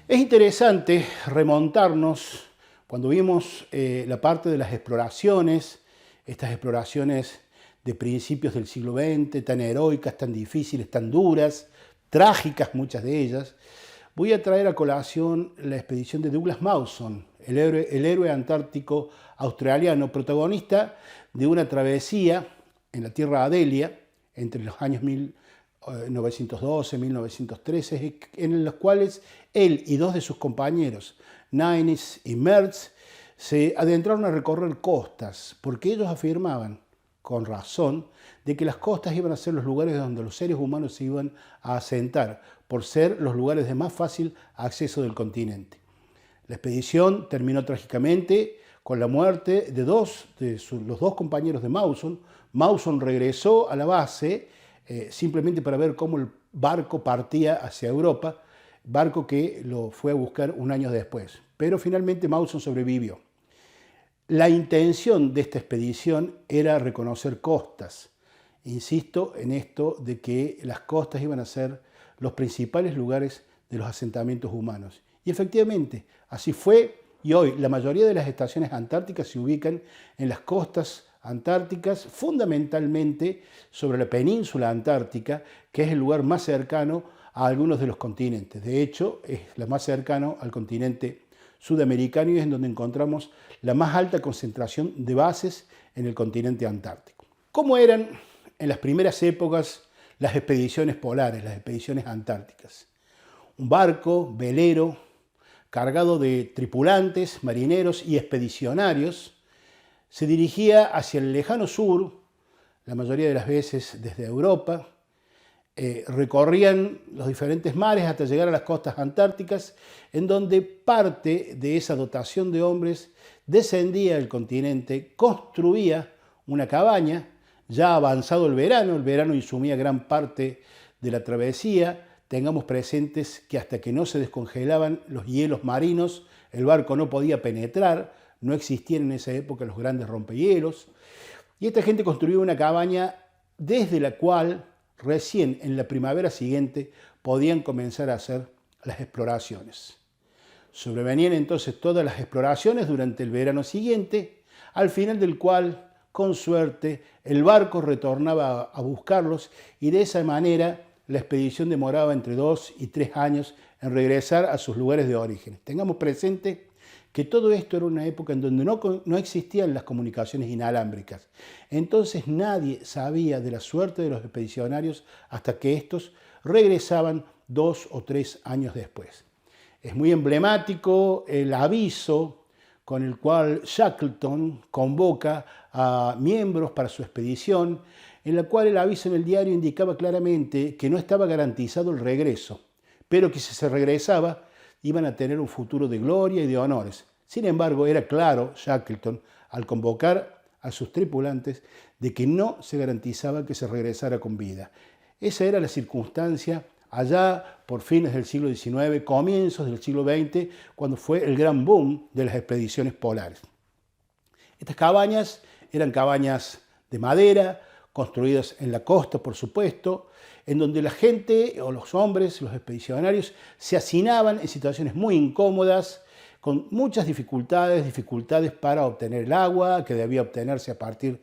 Es interesante remontarnos cuando vimos la parte de las exploraciones, estas exploraciones de principios del siglo XX, tan heroicas, tan difíciles, tan duras, trágicas muchas de ellas. Voy a traer a colación la expedición de Douglas Mawson, el héroe antártico australiano, protagonista de una travesía en la Tierra Adelia entre los años 1912 1913, en los cuales él y dos de sus compañeros, Nines y Mertz, se adentraron a recorrer costas, porque ellos afirmaban, con razón, de que las costas iban a ser los lugares donde los seres humanos se iban a asentar, por ser los lugares de más fácil acceso del continente. La expedición terminó trágicamente con la muerte de los dos compañeros de Mawson. Mawson regresó a la base simplemente para ver cómo el barco partía hacia Europa, barco que lo fue a buscar un año después. Pero finalmente Mawson sobrevivió. La intención de esta expedición era reconocer costas. Insisto en esto de que las costas iban a ser los principales lugares de los asentamientos humanos. Y efectivamente, así fue, y hoy la mayoría de las estaciones antárticas se ubican en las costas antárticas, fundamentalmente sobre la península antártica, que es el lugar más cercano a algunos de los continentes. De hecho, es la más cercano al continente sudamericano y es en donde encontramos la más alta concentración de bases en el continente antártico. ¿Cómo eran en las primeras épocas las expediciones polares, las expediciones antárticas? Un barco, velero, cargado de tripulantes, marineros y expedicionarios, se dirigía hacia el lejano sur, la mayoría de las veces desde Europa, recorrían los diferentes mares hasta llegar a las costas antárticas, en donde parte de esa dotación de hombres descendía al continente, construía una cabaña, ya avanzado el verano insumía gran parte de la travesía. Tengamos presentes que hasta que no se descongelaban los hielos marinos, el barco no podía penetrar, no existían en esa época los grandes rompehielos. Y esta gente construyó una cabaña desde la cual recién en la primavera siguiente podían comenzar a hacer las exploraciones. Sobrevenían entonces todas las exploraciones durante el verano siguiente, al final del cual, con suerte, el barco retornaba a buscarlos y de esa manera la expedición demoraba entre 2 y 3 años en regresar a sus lugares de origen. Tengamos presente que todo esto era una época en donde no existían las comunicaciones inalámbricas. Entonces nadie sabía de la suerte de los expedicionarios hasta que estos regresaban 2 o 3 años después. Es muy emblemático el aviso con el cual Shackleton convoca a miembros para su expedición, en la cual el aviso en el diario indicaba claramente que no estaba garantizado el regreso, pero que si se regresaba iban a tener un futuro de gloria y de honores. Sin embargo, era claro Shackleton, al convocar a sus tripulantes, de que no se garantizaba que se regresara con vida. Esa era la circunstancia allá por fines del siglo XIX, comienzos del siglo XX, cuando fue el gran boom de las expediciones polares. Estas cabañas eran cabañas de madera, construidas en la costa, por supuesto, en donde la gente o los hombres, los expedicionarios, se hacinaban en situaciones muy incómodas, con muchas dificultades para obtener el agua, que debía obtenerse a partir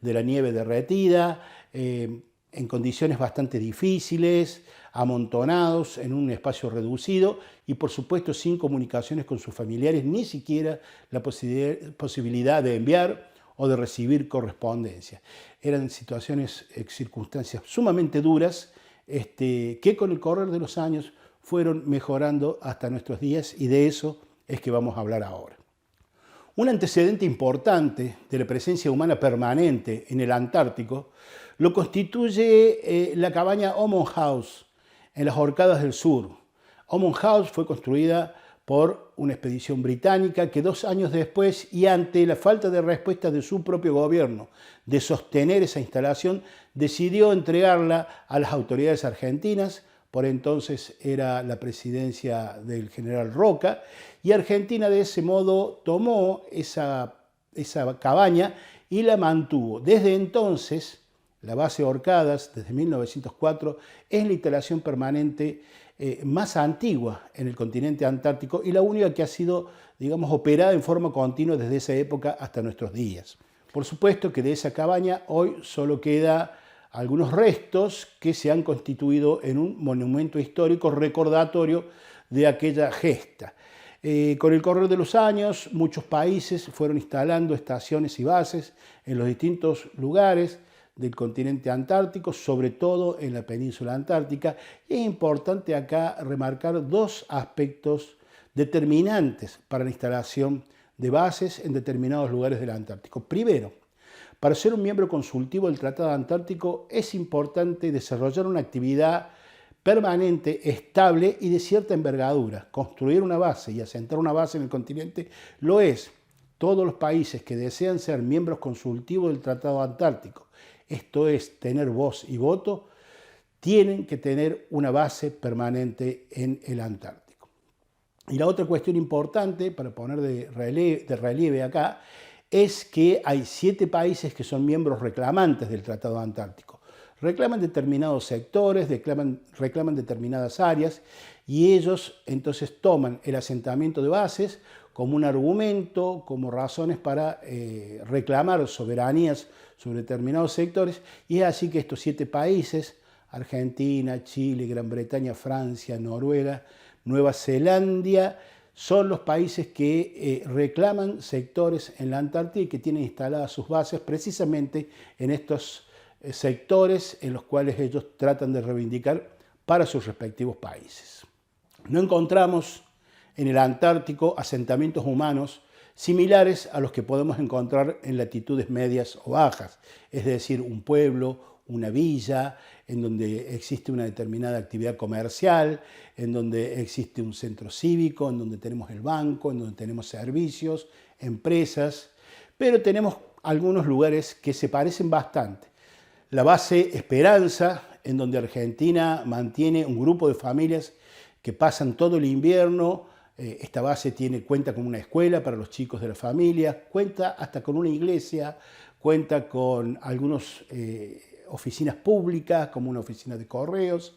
de la nieve derretida, en condiciones bastante difíciles, amontonados en un espacio reducido y por supuesto sin comunicaciones con sus familiares, ni siquiera la posibilidad de enviar o de recibir correspondencia. Eran situaciones, circunstancias sumamente duras que con el correr de los años fueron mejorando hasta nuestros días y de eso es que vamos a hablar ahora. Un antecedente importante de la presencia humana permanente en el Antártico lo constituye la cabaña Omont House en las Orcadas del Sur. Omont House fue construida por una expedición británica que 2 años después y ante la falta de respuesta de su propio gobierno de sostener esa instalación, decidió entregarla a las autoridades argentinas. Por entonces era la presidencia del general Roca y Argentina de ese modo tomó esa cabaña y la mantuvo. Desde entonces, la base Orcadas, desde 1904, es la instalación permanente más antigua en el continente antártico y la única que ha sido, digamos, operada en forma continua desde esa época hasta nuestros días. Por supuesto que de esa cabaña hoy solo queda algunos restos que se han constituido en un monumento histórico recordatorio de aquella gesta. Con el correr de los años, muchos países fueron instalando estaciones y bases en los distintos lugares del continente antártico, sobre todo en la península antártica. Y es importante acá remarcar dos aspectos determinantes para la instalación de bases en determinados lugares del Antártico. Primero, para ser un miembro consultivo del Tratado Antártico es importante desarrollar una actividad permanente, estable y de cierta envergadura. Construir una base y asentar una base en el continente lo es. Todos los países que desean ser miembros consultivos del Tratado Antártico, esto es, tener voz y voto, tienen que tener una base permanente en el Antártico. Y la otra cuestión importante para poner de relieve acá es que hay 7 países que son miembros reclamantes del Tratado Antártico. Reclaman determinados sectores, reclaman determinadas áreas y ellos entonces toman el asentamiento de bases como un argumento, como razones para reclamar soberanías sobre determinados sectores, y es así que estos 7 países, Argentina, Chile, Gran Bretaña, Francia, Noruega, Nueva Zelanda, son los países que reclaman sectores en la Antártida y que tienen instaladas sus bases precisamente en estos sectores en los cuales ellos tratan de reivindicar para sus respectivos países. No encontramos en el Antártico asentamientos humanos similares a los que podemos encontrar en latitudes medias o bajas, es decir, un pueblo, una villa, en donde existe una determinada actividad comercial, en donde existe un centro cívico, en donde tenemos el banco, en donde tenemos servicios, empresas, pero tenemos algunos lugares que se parecen bastante. La base Esperanza, en donde Argentina mantiene un grupo de familias que pasan todo el invierno. Esta base cuenta con una escuela para los chicos de la familia, cuenta hasta con una iglesia, cuenta con algunas oficinas públicas, como una oficina de correos.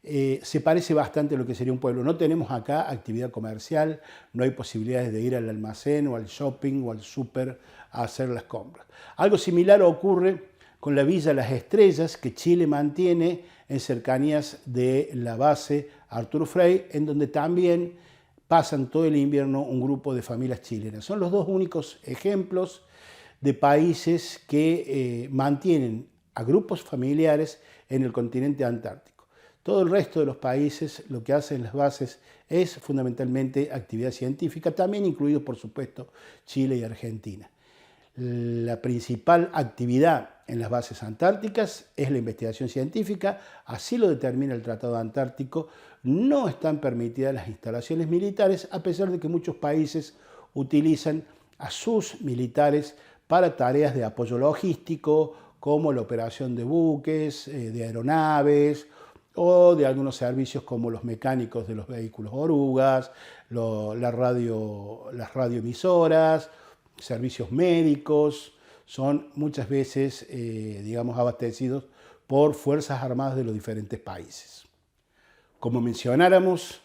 Se parece bastante a lo que sería un pueblo. No tenemos acá actividad comercial, no hay posibilidades de ir al almacén o al shopping o al súper a hacer las compras. Algo similar ocurre con la Villa Las Estrellas, que Chile mantiene en cercanías de la base Arturo Frey, en donde también pasan todo el invierno un grupo de familias chilenas. Son los dos únicos ejemplos de países que mantienen a grupos familiares en el continente antártico. Todo el resto de los países lo que hacen las bases es fundamentalmente actividad científica, también incluidos por supuesto Chile y Argentina. La principal actividad en las bases antárticas es la investigación científica, así lo determina el Tratado Antártico. No están permitidas las instalaciones militares, a pesar de que muchos países utilizan a sus militares para tareas de apoyo logístico, como la operación de buques, de aeronaves, o de algunos servicios como los mecánicos de los vehículos orugas, las radioemisoras, servicios médicos. Son muchas veces, digamos, abastecidos por fuerzas armadas de los diferentes países. Como mencionáramos,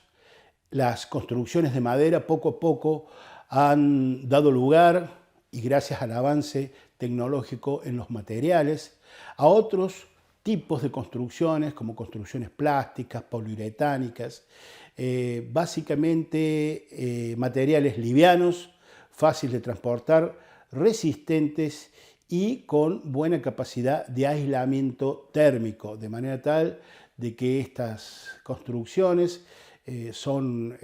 las construcciones de madera poco a poco han dado lugar, y gracias al avance tecnológico en los materiales, a otros tipos de construcciones, como construcciones plásticas, poliuretánicas, básicamente materiales livianos, fáciles de transportar, resistentes y con buena capacidad de aislamiento térmico, de manera tal de que estas construcciones son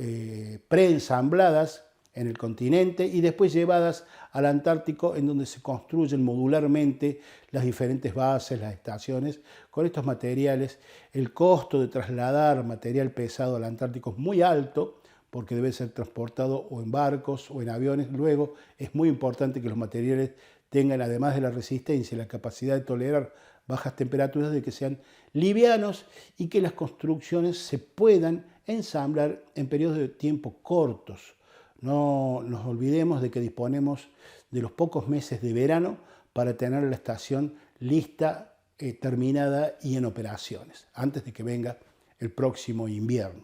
preensambladas en el continente y después llevadas al Antártico, en donde se construyen modularmente las diferentes bases, las estaciones, con estos materiales. El costo de trasladar material pesado al Antártico es muy alto, porque debe ser transportado o en barcos o en aviones. Luego es muy importante que los materiales tengan, además de la resistencia y la capacidad de tolerar bajas temperaturas, de que sean livianos y que las construcciones se puedan ensamblar en periodos de tiempo cortos. No nos olvidemos de que disponemos de los pocos meses de verano para tener la estación lista, terminada y en operaciones, antes de que venga el próximo invierno.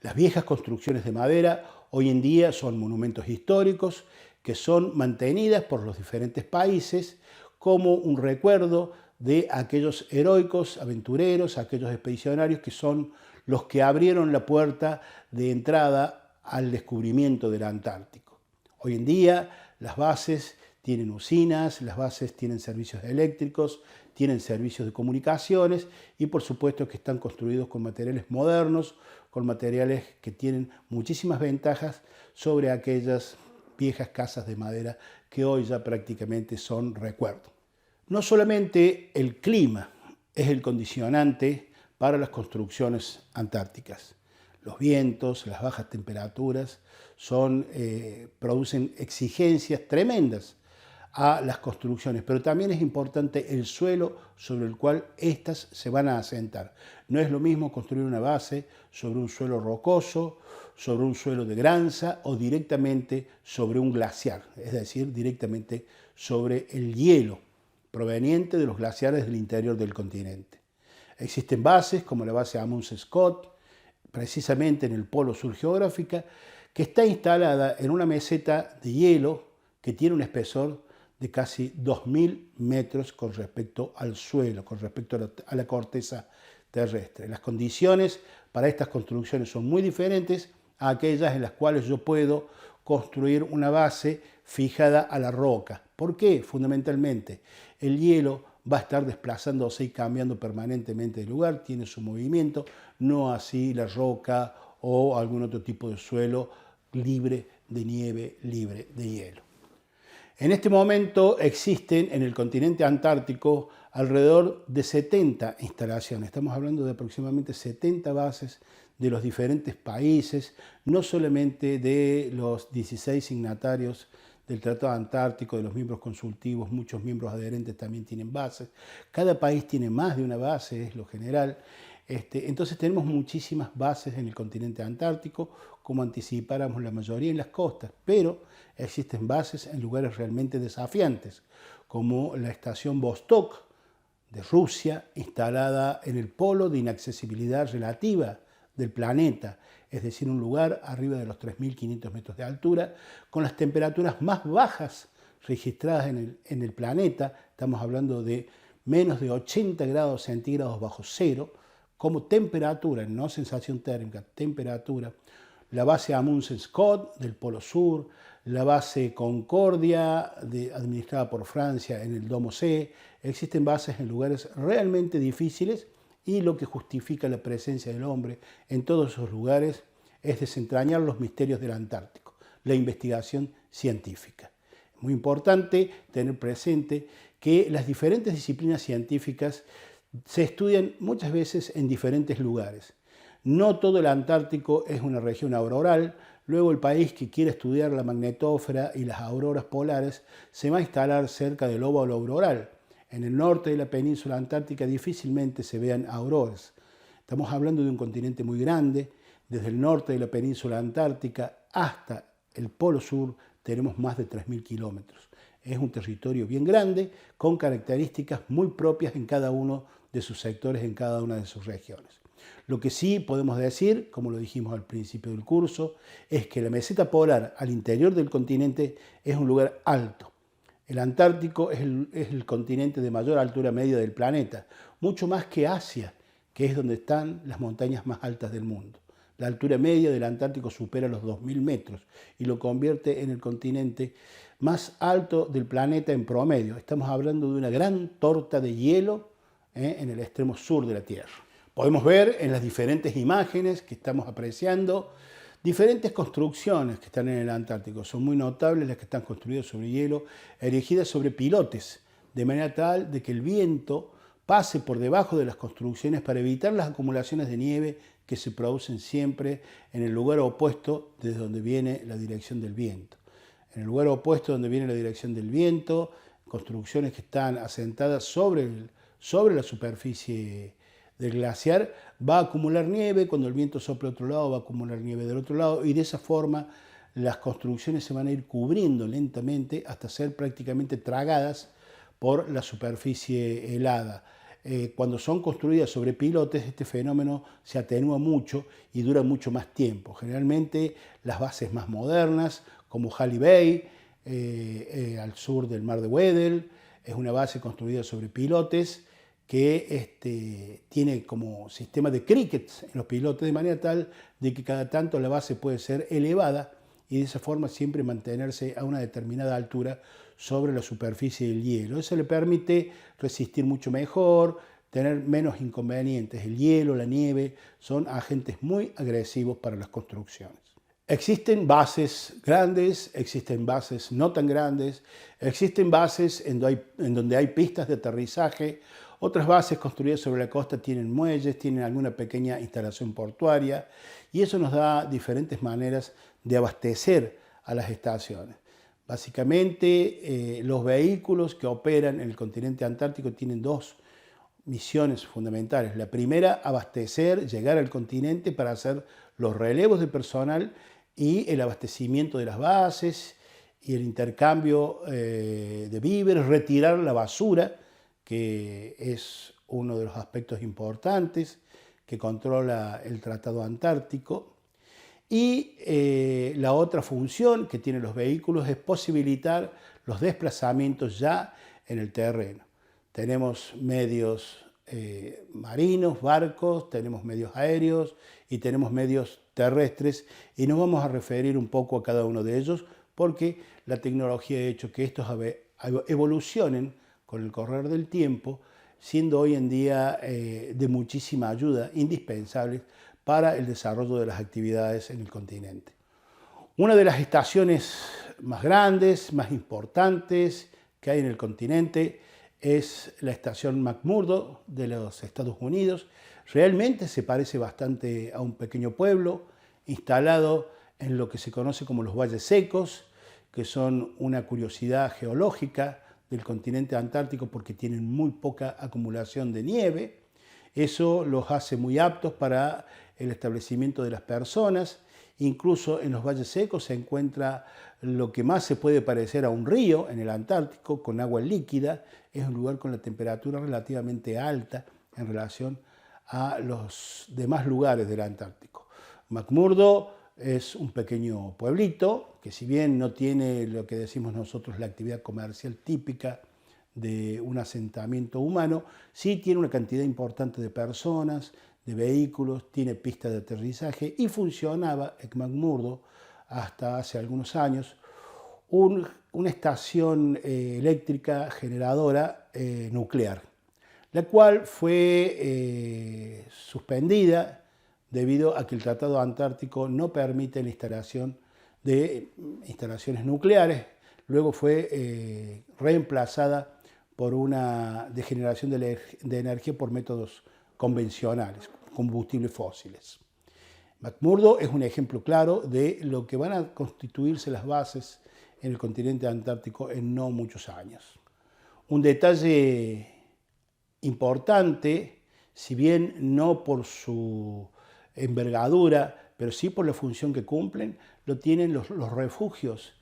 Las viejas construcciones de madera hoy en día son monumentos históricos que son mantenidas por los diferentes países como un recuerdo de aquellos heroicos aventureros, aquellos expedicionarios que son los que abrieron la puerta de entrada al descubrimiento del Antártico. Hoy en día las bases tienen usinas, las bases tienen servicios eléctricos, tienen servicios de comunicaciones y por supuesto que están construidos con materiales modernos, con materiales que tienen muchísimas ventajas sobre aquellas viejas casas de madera que hoy ya prácticamente son recuerdo. No solamente el clima es el condicionante para las construcciones antárticas. Los vientos, las bajas temperaturas producen exigencias tremendas a las construcciones, pero también es importante el suelo sobre el cual éstas se van a asentar. No es lo mismo construir una base sobre un suelo rocoso, sobre un suelo de granza o directamente sobre un glaciar, es decir, directamente sobre el hielo proveniente de los glaciares del interior del continente. Existen bases como la base Amundsen Scott, precisamente en el polo sur geográfica, que está instalada en una meseta de hielo que tiene un espesor de casi 2.000 metros con respecto al suelo, con respecto a la corteza terrestre. Las condiciones para estas construcciones son muy diferentes a aquellas en las cuales yo puedo construir una base fijada a la roca. ¿Por qué? Fundamentalmente, el hielo va a estar desplazándose y cambiando permanentemente de lugar, tiene su movimiento, no así la roca o algún otro tipo de suelo libre de nieve, libre de hielo. En este momento existen en el continente antártico alrededor de 70 instalaciones. Estamos hablando de aproximadamente 70 bases de los diferentes países, no solamente de los 16 signatarios del Tratado Antártico, de los miembros consultivos, muchos miembros adherentes también tienen bases. Cada país tiene más de una base, es lo general. Entonces tenemos muchísimas bases en el continente antártico, como anticipáramos la mayoría en las costas, pero existen bases en lugares realmente desafiantes, como la estación Vostok de Rusia, instalada en el polo de inaccesibilidad relativa del planeta, es decir, un lugar arriba de los 3.500 metros de altura, con las temperaturas más bajas registradas en el planeta. Estamos hablando de menos de 80 grados centígrados bajo cero, como temperatura, no sensación térmica, temperatura. La base Amundsen Scott del Polo Sur, la base Concordia, administrada por Francia en el Domo C. Existen bases en lugares realmente difíciles y lo que justifica la presencia del hombre en todos esos lugares es desentrañar los misterios del Antártico, la investigación científica. Es muy importante tener presente que las diferentes disciplinas científicas se estudian muchas veces en diferentes lugares. No todo el Antártico es una región auroral. Luego el país que quiere estudiar la magnetósfera y las auroras polares se va a instalar cerca del óvalo auroral. En el norte de la península antártica difícilmente se vean auroras. Estamos hablando de un continente muy grande. Desde el norte de la península antártica hasta el polo sur tenemos más de 3.000 kilómetros. Es un territorio bien grande, con características muy propias en cada uno de sus sectores, en cada una de sus regiones. Lo que sí podemos decir, como lo dijimos al principio del curso, es que la meseta polar al interior del continente es un lugar alto. El Antártico es el continente de mayor altura media del planeta, mucho más que Asia, que es donde están las montañas más altas del mundo. La altura media del Antártico supera los 2.000 metros y lo convierte en el continente más alto del planeta en promedio. Estamos hablando de una gran torta de hielo en el extremo sur de la Tierra. Podemos ver en las diferentes imágenes que estamos apreciando diferentes construcciones que están en el Antártico. Son muy notables las que están construidas sobre hielo, erigidas sobre pilotes, de manera tal de que el viento pase por debajo de las construcciones para evitar las acumulaciones de nieve que se producen siempre en el lugar opuesto desde donde viene la dirección del viento. En el lugar opuesto donde viene la dirección del viento, construcciones que están asentadas sobre la superficie del glaciar, va a acumular nieve. Cuando el viento sopla al otro lado, va a acumular nieve del otro lado, y de esa forma las construcciones se van a ir cubriendo lentamente hasta ser prácticamente tragadas por la superficie helada. cuando son construidas sobre pilotes, este fenómeno se atenúa mucho y dura mucho más tiempo. Generalmente las bases más modernas, como Halley Bay, al sur del mar de Weddell, es una base construida sobre pilotes que tiene como sistema de crickets en los pilotes, de manera tal de que cada tanto la base puede ser elevada y de esa forma siempre mantenerse a una determinada altura sobre la superficie del hielo. Eso le permite resistir mucho mejor, tener menos inconvenientes. El hielo, la nieve son agentes muy agresivos para las construcciones. Existen bases grandes, existen bases no tan grandes, existen bases en donde hay pistas de aterrizaje, otras bases construidas sobre la costa tienen muelles, tienen alguna pequeña instalación portuaria y eso nos da diferentes maneras de abastecer a las estaciones. Básicamente, los vehículos que operan en el continente antártico tienen dos misiones fundamentales. La primera, abastecer, llegar al continente para hacer los relevos de personal y el abastecimiento de las bases y el intercambio de víveres, retirar la basura, que es uno de los aspectos importantes que controla el Tratado Antártico. Y la otra función que tienen los vehículos es posibilitar los desplazamientos ya en el terreno. Tenemos medios marinos, barcos, tenemos medios aéreos y tenemos medios terrestres y nos vamos a referir un poco a cada uno de ellos porque la tecnología ha hecho que estos evolucionen con el correr del tiempo, siendo hoy en día de muchísima ayuda, indispensables para el desarrollo de las actividades en el continente. Una de las estaciones más grandes, más importantes que hay en el continente es la estación McMurdo de los Estados Unidos. Realmente se parece bastante a un pequeño pueblo instalado en lo que se conoce como los valles secos, que son una curiosidad geológica del continente antártico porque tienen muy poca acumulación de nieve. Eso los hace muy aptos para el establecimiento de las personas. Incluso en los valles secos se encuentra lo que más se puede parecer a un río en el Antártico, con agua líquida. Es un lugar con la temperatura relativamente alta en relación a los demás lugares del Antártico. McMurdo es un pequeño pueblito que, si bien no tiene lo que decimos nosotros la actividad comercial típica de un asentamiento humano, sí tiene una cantidad importante de personas, de vehículos, tiene pistas de aterrizaje y funcionaba en McMurdo hasta hace algunos años una estación eléctrica generadora nuclear, la cual fue suspendida debido a que el Tratado Antártico no permite la instalación de instalaciones nucleares. Luego fue reemplazada por una de generación de energía por métodos convencionales, combustibles fósiles. McMurdo es un ejemplo claro de lo que van a constituirse las bases en el continente antártico en no muchos años. Un detalle importante, si bien no por su envergadura, pero sí por la función que cumplen, lo tienen los refugios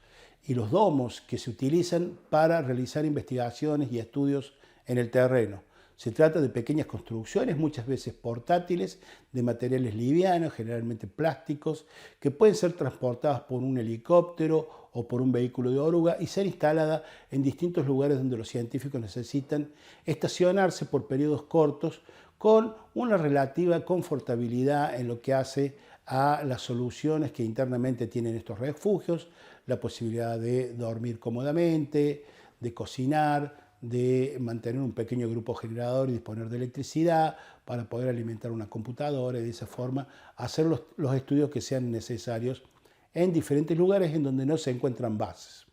y los domos que se utilizan para realizar investigaciones y estudios en el terreno. Se trata de pequeñas construcciones, muchas veces portátiles, de materiales livianos, generalmente plásticos, que pueden ser transportadas por un helicóptero o por un vehículo de oruga y ser instaladas en distintos lugares donde los científicos necesitan estacionarse por periodos cortos con una relativa confortabilidad en lo que hace a las soluciones que internamente tienen estos refugios, la posibilidad de dormir cómodamente, de cocinar, de mantener un pequeño grupo generador y disponer de electricidad para poder alimentar una computadora y de esa forma hacer los estudios que sean necesarios en diferentes lugares en donde no se encuentran bases.